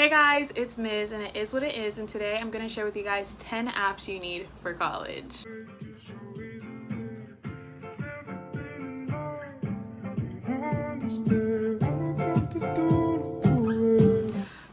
Hey guys, it's Miz and it is what it is, and today I'm going to share with you guys 10 apps you need for college.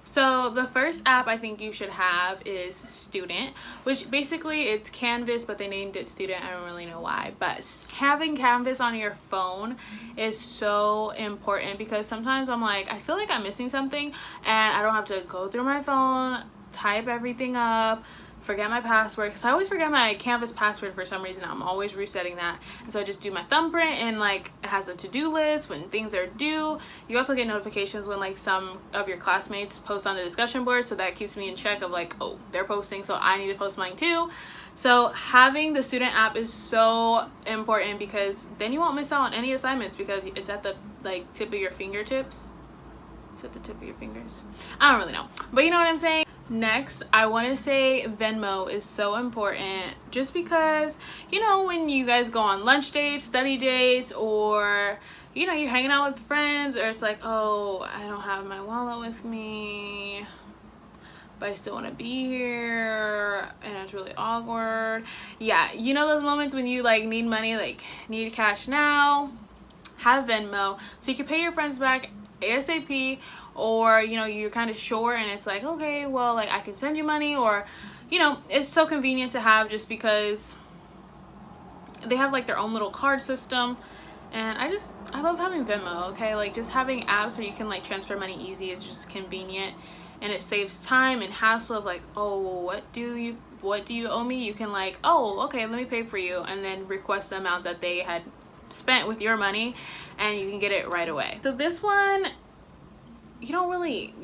So the first app I think you should have is Student, which basically it's Canvas, but they named it Student. I don't really know why, but having Canvas on your phone is so important because sometimes I'm like, I feel like I'm missing something and I don't have to go through my phone, type everything up, forget my password, because I always forget my Canvas password for some reason. I'm always resetting that, and so I just do my thumbprint, and like it has a to-do list when things are due. You also get notifications when like some of your classmates post on the discussion board, so that keeps me in check of like, oh, they're posting, so I need to post mine too. So having the Student app is so important because then you won't miss out on any assignments because it's at the like tip of your fingertips. It's at the tip of your fingers. I don't really know, but you know what I'm saying. Next, I want to say Venmo is so important just because, you know, when you guys go on lunch dates, study dates, or, you know, you're hanging out with friends, or it's like, oh, I don't have my wallet with me, but I still want to be here, and it's really awkward. Yeah, you know those moments when you, like, need money, like, need cash now? Have Venmo so you can pay your friends back ASAP, or you know you're kind of short and it's like, okay, well, like I can send you money, or you know it's so convenient to have just because they have like their own little card system. And I love having Venmo. Okay, like just having apps where you can like transfer money easy is just convenient, and it saves time and hassle of like, oh, what do you owe me? You can like, oh, okay, let me pay for you, and then request the amount that they had spent with your money, and you can get it right away. So this one, you don't really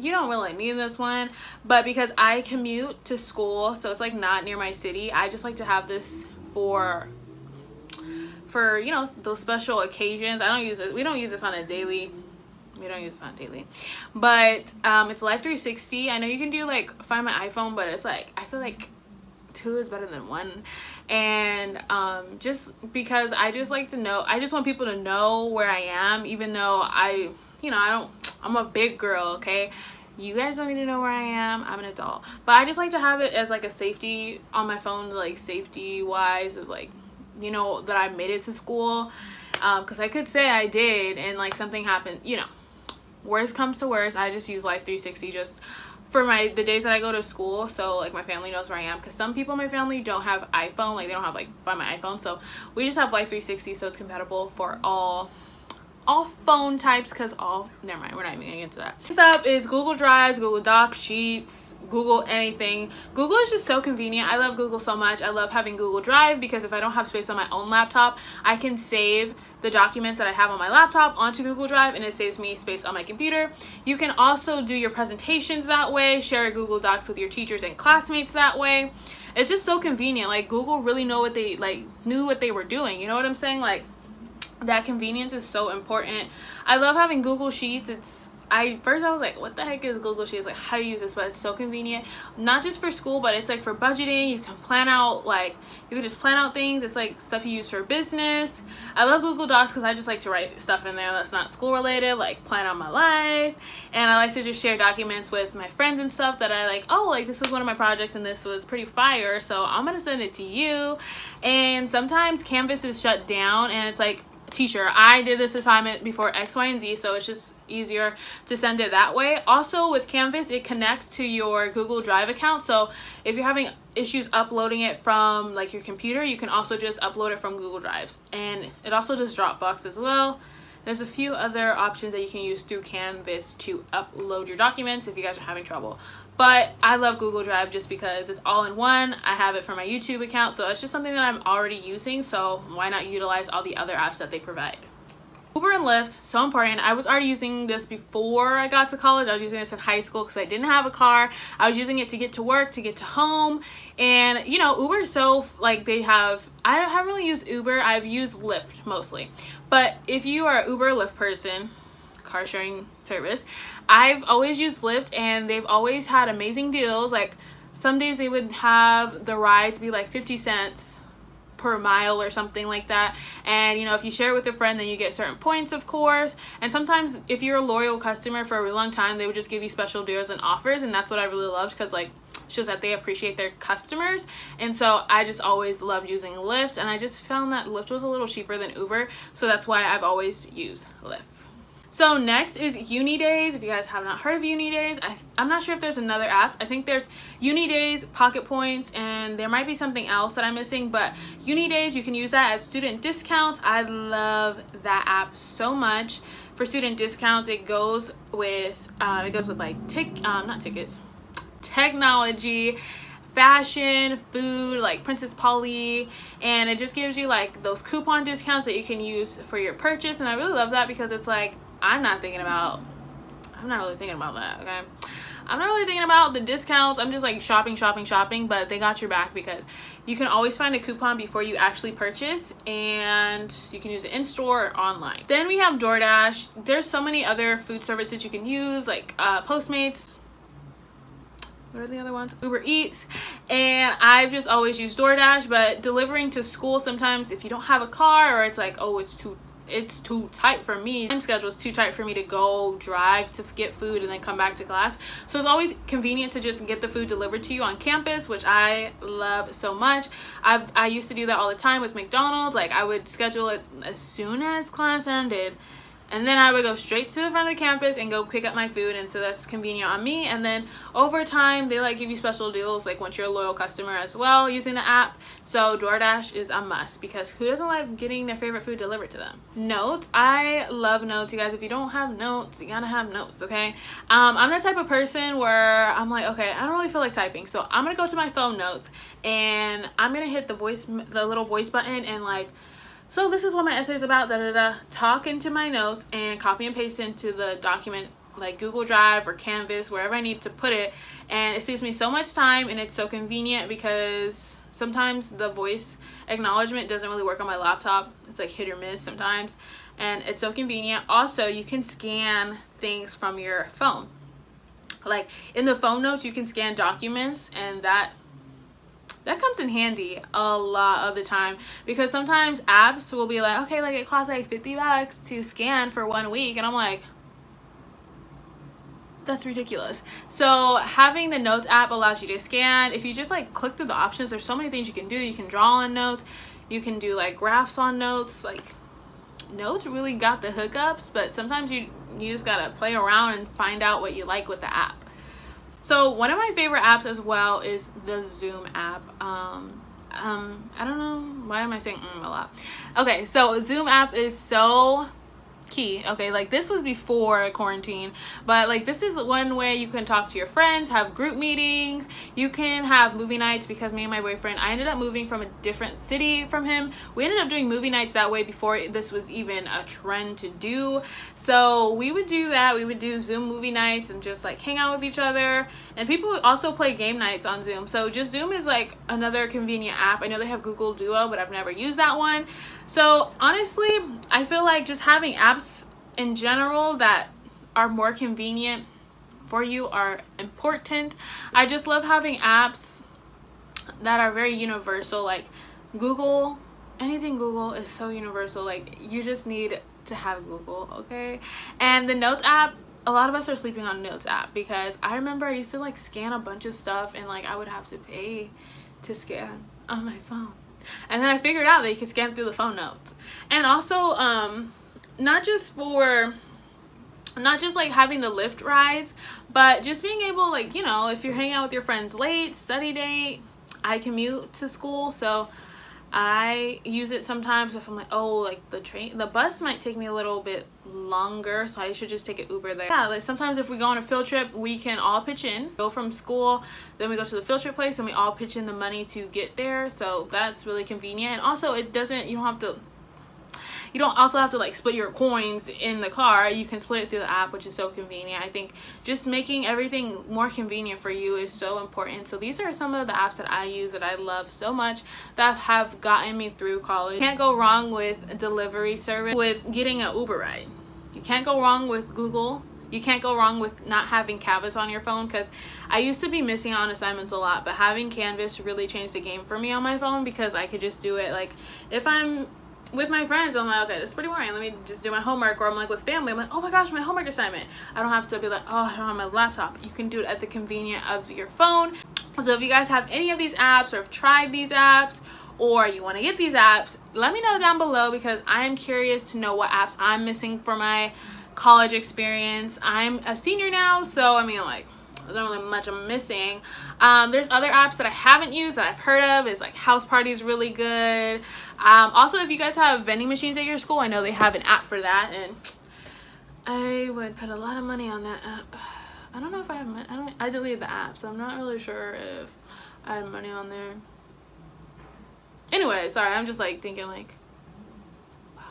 need this one, but because I commute to school, so it's like not near my city, I just like to have this for you know those special occasions. We don't use this on a daily, but it's Life 360. I know you can do like Find My iPhone, but it's like I feel like 2 is better than 1, and just because I just like to know, I just want people to know where I am, even though I'm a big girl, okay? You guys don't need to know where I am. I'm an adult, but I just like to have it as like a safety on my phone, like safety wise, of like, you know, that I made it to school, because I could say I did and like something happened, you know, worst comes to worst, I just use Life 360 just for the days that I go to school, so like my family knows where I am, because some people in my family don't have iPhone, like they don't have like Find My iPhone, so we just have Life 360, so it's compatible for all phone types, because never mind, we're not even gonna get into that. Next up is Google Drives, Google Docs, Sheets, Google anything. Google is just so convenient. I love Google so much. I love having Google Drive because if I don't have space on my own laptop, I can save the documents that I have on my laptop onto Google Drive, and it saves me space on my computer. You can also do your presentations that way, share Google Docs with your teachers and classmates that way. It's just so convenient. Like Google really knew what they were doing. You know what I'm saying? Like that convenience is so important. I love having Google Sheets. First I was like, what the heck is Google Sheets? Like, how do you use this? But it's so convenient, not just for school, but it's like for budgeting. You can plan out, like, you can just plan out things. It's like stuff you use for business. I love Google Docs because I just like to write stuff in there that's not school related, like plan out my life. And I like to just share documents with my friends and stuff that I like, oh, like this was one of my projects and this was pretty fire, so I'm gonna send it to you. And sometimes Canvas is shut down and it's like, teacher, I did this assignment before X, Y, and Z, so it's just easier to send it that way. Also with Canvas, it connects to your Google Drive account, so if you're having issues uploading it from like your computer, you can also just upload it from Google Drives. And it also does Dropbox as well. There's a few other options that you can use through Canvas to upload your documents if you guys are having trouble. But I love Google Drive just because it's all in one. I have it for my YouTube account, so it's just something that I'm already using, so why not utilize all the other apps that they provide. Uber and Lyft, so important. I was already using this before I got to college. I was using this in high school because I didn't have a car. I was using it to get to work, to get to home. And you know, Uber is so like I haven't really used Uber. I've used Lyft mostly. But if you are an Uber Lyft person, car sharing service, I've always used Lyft, and they've always had amazing deals. Like some days they would have the rides be like 50 cents per mile or something like that. And you know, if you share it with a friend, then you get certain points, of course. And sometimes if you're a loyal customer for a really long time, they would just give you special deals and offers, and that's what I really loved, because like shows that they appreciate their customers. And so I just always loved using Lyft, and I just found that Lyft was a little cheaper than Uber, so that's why I've always used Lyft. So next is Unidays. If you guys have not heard of Unidays, I'm not sure if there's another app. I think there's Unidays, Pocket Points, and there might be something else that I'm missing, but Unidays, you can use that as student discounts. I love that app so much. For student discounts, it goes with like not tickets, technology, fashion, food, like Princess Polly, and it just gives you like those coupon discounts that you can use for your purchase. And I really love that, because it's like I'm not really thinking about that, okay? I'm not really thinking about the discounts. I'm just like shopping, but they got your back, because you can always find a coupon before you actually purchase, and you can use it in store or online. Then we have DoorDash. There's so many other food services you can use, like Postmates. What are the other ones? Uber Eats. And I've just always used DoorDash, but delivering to school, sometimes if you don't have a car, or it's like, oh, it's too tight for me, time schedule is too tight for me to go drive to get food and then come back to class, so it's always convenient to just get the food delivered to you on campus, which I love so much. I used to do that all the time with McDonald's. Like I would schedule it as soon as class ended, and then I would go straight to the front of the campus and go pick up my food, and so that's convenient on me. And then over time, they like give you special deals like once you're a loyal customer as well using the app. So DoorDash is a must, because who doesn't like getting their favorite food delivered to them? Notes. I love notes, you guys. If you don't have notes, you gotta have notes, okay? I'm the type of person where I'm like, okay, I don't really feel like typing, so I'm gonna go to my phone notes, and I'm gonna hit the little voice button, and like, so this is what my essay is about, talk into my notes and copy and paste into the document, like Google Drive or Canvas, wherever I need to put it. And it saves me so much time, and it's so convenient, because sometimes the voice acknowledgement doesn't really work on my laptop. It's like hit or miss sometimes, and it's so convenient. Also, you can scan things from your phone. Like in the phone notes, you can scan documents, and that comes in handy a lot of the time, because sometimes apps will be like, okay, like it costs like $50 to scan for 1 week, and I'm like, that's ridiculous. So having the Notes app allows you to scan. If you just like click through the options, there's so many things you can do. You can draw on notes, you can do like graphs on notes. Like Notes really got the hookups, but sometimes you just gotta play around and find out what you like with the app. So one of my favorite apps as well is the Zoom app. I don't know, why am I saying a lot? Okay, so Zoom app is so key. Okay, like this was before quarantine, but like this is one way you can talk to your friends, have group meetings, you can have movie nights, because me and my boyfriend, I ended up moving from a different city from him. We ended up doing movie nights that way before this was even a trend to do. So we would do that. We would do Zoom movie nights and just like hang out with each other, and people also play game nights on Zoom. So just Zoom is like another convenient app. I know they have Google Duo, but I've never used that one. So honestly, I feel like just having apps in general that are more convenient for you are important. I just love having apps that are very universal, like Google. Anything Google is so universal. Like you just need to have Google, okay? And the Notes app, a lot of us are sleeping on Notes app, because I remember I used to like scan a bunch of stuff, and like I would have to pay to scan on my phone. And then I figured out that you can scan through the phone notes. And also, not just like having the Lyft rides, but just being able, like, you know, if you're hanging out with your friends late, study date. I commute to school, so I use it sometimes if I'm like, oh, like the bus might take me a little bit longer, so I should just take an Uber there. Yeah, like sometimes if we go on a field trip, we can all pitch in, go from school, then we go to the field trip place, and we all pitch in the money to get there. So that's really convenient. And also you don't also have to like split your coins in the car. You can split it through the app, which is so convenient. I think just making everything more convenient for you is so important. So these are some of the apps that I use that I love so much, that have gotten me through college. Can't go wrong with a delivery service, with getting an Uber ride. You can't go wrong with Google. You can't go wrong with not having Canvas on your phone, because I used to be missing out on assignments a lot, but having Canvas really changed the game for me on my phone, because I could just do it. Like if I'm with my friends, I'm like, okay, this is pretty boring, let me just do my homework. Or I'm like with family, I'm like, oh my gosh, my homework assignment. I don't have to be like, oh, I don't have my laptop. You can do it at the convenience of your phone. So if you guys have any of these apps, or have tried these apps, or you want to get these apps, let me know down below, because I'm curious to know what apps I'm missing for my college experience. I'm a senior now, so I mean, like, there's not really much I'm missing. There's other apps that I haven't used that I've heard of. Is like House Party is really good. Also, if you guys have vending machines at your school, I know they have an app for that, and I would put a lot of money on that app. I don't know if I have money. I deleted the app, so I'm not really sure if I have money on there. Anyway, sorry, I'm just like thinking like, wow,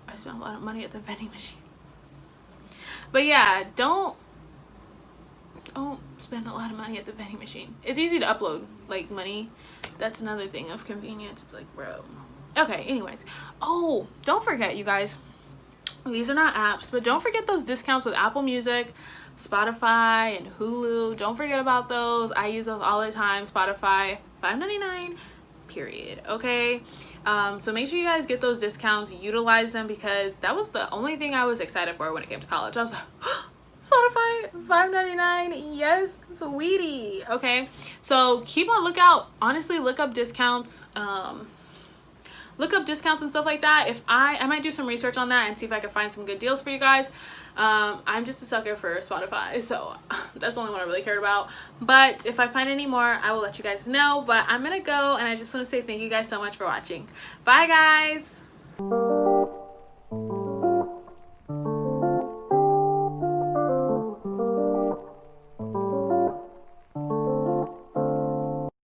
I spent a lot of money at the vending machine. But yeah, don't spend a lot of money at the vending machine. It's easy to upload like money. That's another thing of convenience. It's like, bro. Okay, anyways. Oh, don't forget, you guys, these are not apps, but don't forget those discounts with Apple Music, Spotify, and Hulu. Don't forget about those. I use those all the time. Spotify, $5.99, period. Okay, so make sure you guys get those discounts, utilize them, because that was the only thing I was excited for when it came to college. I was like, Spotify, $5.99, yes, sweetie. Okay, so keep on lookout. Honestly, look up discounts. Look up discounts and stuff like that. If I might do some research on that and see if I can find some good deals for you guys. I'm just a sucker for Spotify, so that's the only one I really cared about. But if I find any more, I will let you guys know. But I'm gonna go, and I just want to say thank you guys so much for watching. Bye, guys.